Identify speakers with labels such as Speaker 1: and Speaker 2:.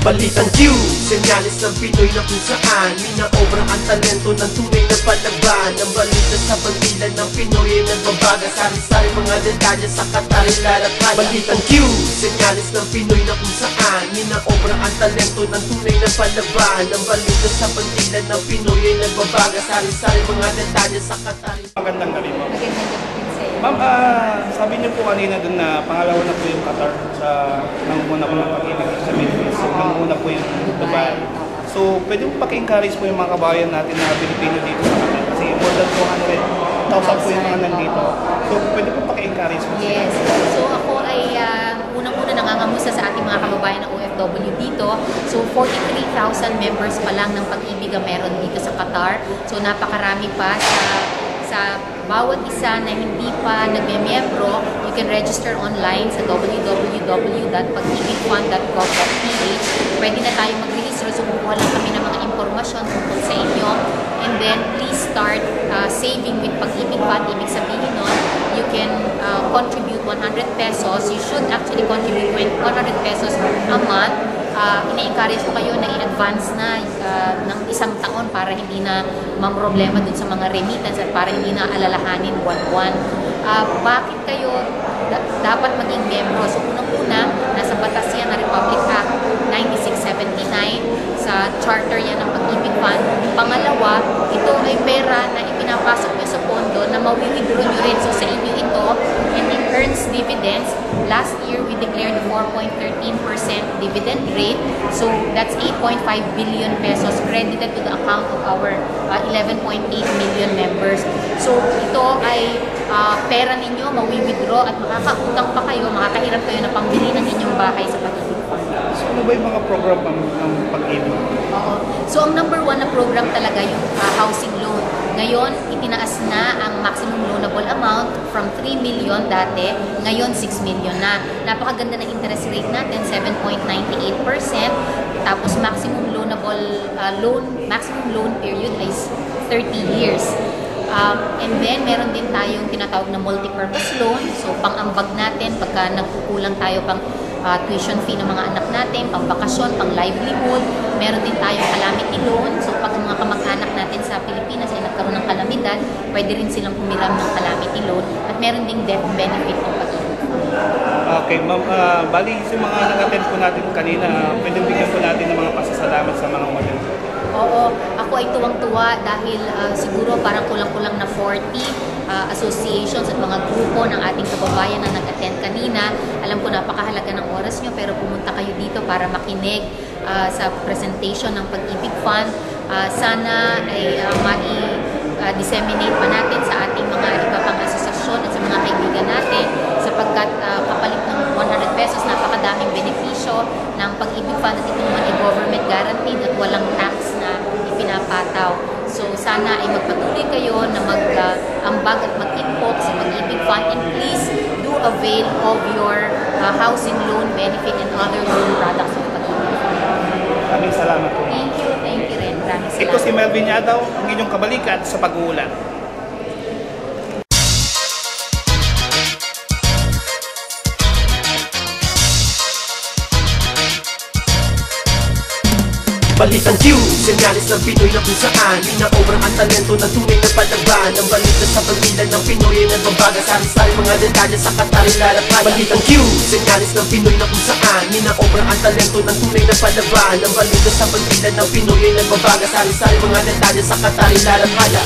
Speaker 1: Balitang Q, senyales ng Pinoy na kung saan minaobra ang talento ng tunay na palaban. Ang balita sa bandilan ng Pinoy ay nagbabaga. Sari-sari mga detalye sa Qatar ilalakad. Balitang Q, senyales ng Pinoy na kung saan minaobra ang talento ng tunay na palaban. Ang balita sa bandilan ng Pinoy ay nagbabaga. Sari-sari mga detalye sa Qatar.
Speaker 2: Magandang gabi, ma'am.
Speaker 3: Magandang gabi sa'yo.
Speaker 2: Ma'am, sabi niyo po kanina dun na pangalawa na po yung Qatar sa nangunguna po ng pag-ibig sa Middle East. So, nangunguna po yung Dubai. So, pwede po paki-encourage po yung mga kabayan natin na Pilipino dito sa Qatar. Kasi more than 200,000 po yung mga nandito. So, pwede po paki-encourage po.
Speaker 3: Yes. So, ako ay unang-una nangangamusta sa ating mga kababayan na OFW dito. So, 43,000 members pa lang ng pag-ibig ang meron dito sa Qatar. So, napakarami pa sa bawat isa na hindi pa nagme-membro. You can register online sa www.pagibigfund.gov.ph. Pwede na tayo mag-register. So, kukuha lang kami ng mga impormasyon tungkol sa inyo. And then, please start saving with Pag-ibig Fund. Ibig sabihin nun, you can contribute 100 pesos. You should actually contribute 100 pesos a month. Ina-encourage ko kayo na i-advance na ng isang taon para hindi na mamroblema dun sa mga remittance at para hindi na alalahanin buwan-buwan. Bakit kayo dapat maging membro? So, unang-una, nasa batas yan na Republic Act 9679 sa charter yan ng Pag-ibig Fund. Pangalawa, ito ay pera na ipinapasok nyo sa pondo na mawi-withdraw nyo rin. So, sa inyo ito, and it earns dividends. Last year, we declared 4.13% dividend rate. So, that's 8.5 billion pesos credited to the account of our 11.8 million members. So, ito ay pera ninyo, mawi-withdraw at makakautang pa kayo, makakahirap kayo na pambili ng inyong bahay sa Pag-ibig Fund.
Speaker 2: So, ano ba yung mga program ng pag-ibig?
Speaker 3: Oo. So, ang number one na program talaga yung housing loan. Ngayon, itinaas na ang maximum loanable amount from 3 million dati, ngayon 6 million na. Napakaganda ng interest rate natin, 7.98%. Tapos maximum loan period is 30 years. And then, meron din tayong tinatawag na multi-purpose loan. So, pang-ambag natin, pagka nagkukulang tayo pang tuition fee ng mga anak natin, pang bakasyon, pang livelihood. Meron din tayong calamity loan. So, pag mga kamag-anak natin sa Pilipinas ay nagkaroon ng kalamidad, pwede rin silang humiram ng calamity loan. At meron ding death benefit ng Pag-ibig Fund.
Speaker 2: Okay, ma'am. Bali, sa mga nag-attend po natin kanina, pwede bigyan po natin ng mga pasasalamat sa mga model.
Speaker 3: Oo, ako ay tuwang-tuwa dahil siguro parang kulang-kulang na 40 associations at mga grupo ng ating kababayan na nag-attend kanina. Alam ko napakahalaga ng oras nyo pero pumunta kayo dito para makinig sa presentation ng Pag-ibig Fund. Sana ay disseminate pa natin sa ating mga iba pang asosasyon at sa mga kaibigan natin sapagkat kapalit ng 100 pesos napakadaming benepisyo ng Pag-ibig Fund at ito naman ay government guaranteed at walang tax na ipinapataw. So sana ay magpatuloy kayo na mag-ambag at mag-input sa Pag-ibig Fund and please do avail of your housing loan benefit and other loan products of Pag-ibig Fund.
Speaker 2: Maraming salamat po.
Speaker 3: Thank you rin. Maraming salamat.
Speaker 2: Ito si Melvin Yadaw, ang inyong kabalikat sa pag-uulan.
Speaker 1: Balitang Q, senyales ng Pinoy na kung saan minaobra ang talento ng tunay na palaban. Ang balita sa bandilan ng Pinoy ay nagbabaga. Sari-sari mga detalye sa Qatar ilalakad. Balitang Q, senyales ng Pinoy na kung saan minaobra ang talento ng tunay na palaban. Ang balita sa bandilan ng Pinoy ay nagbabaga. Sari-sari mga detalye sa Qatar ilalakad.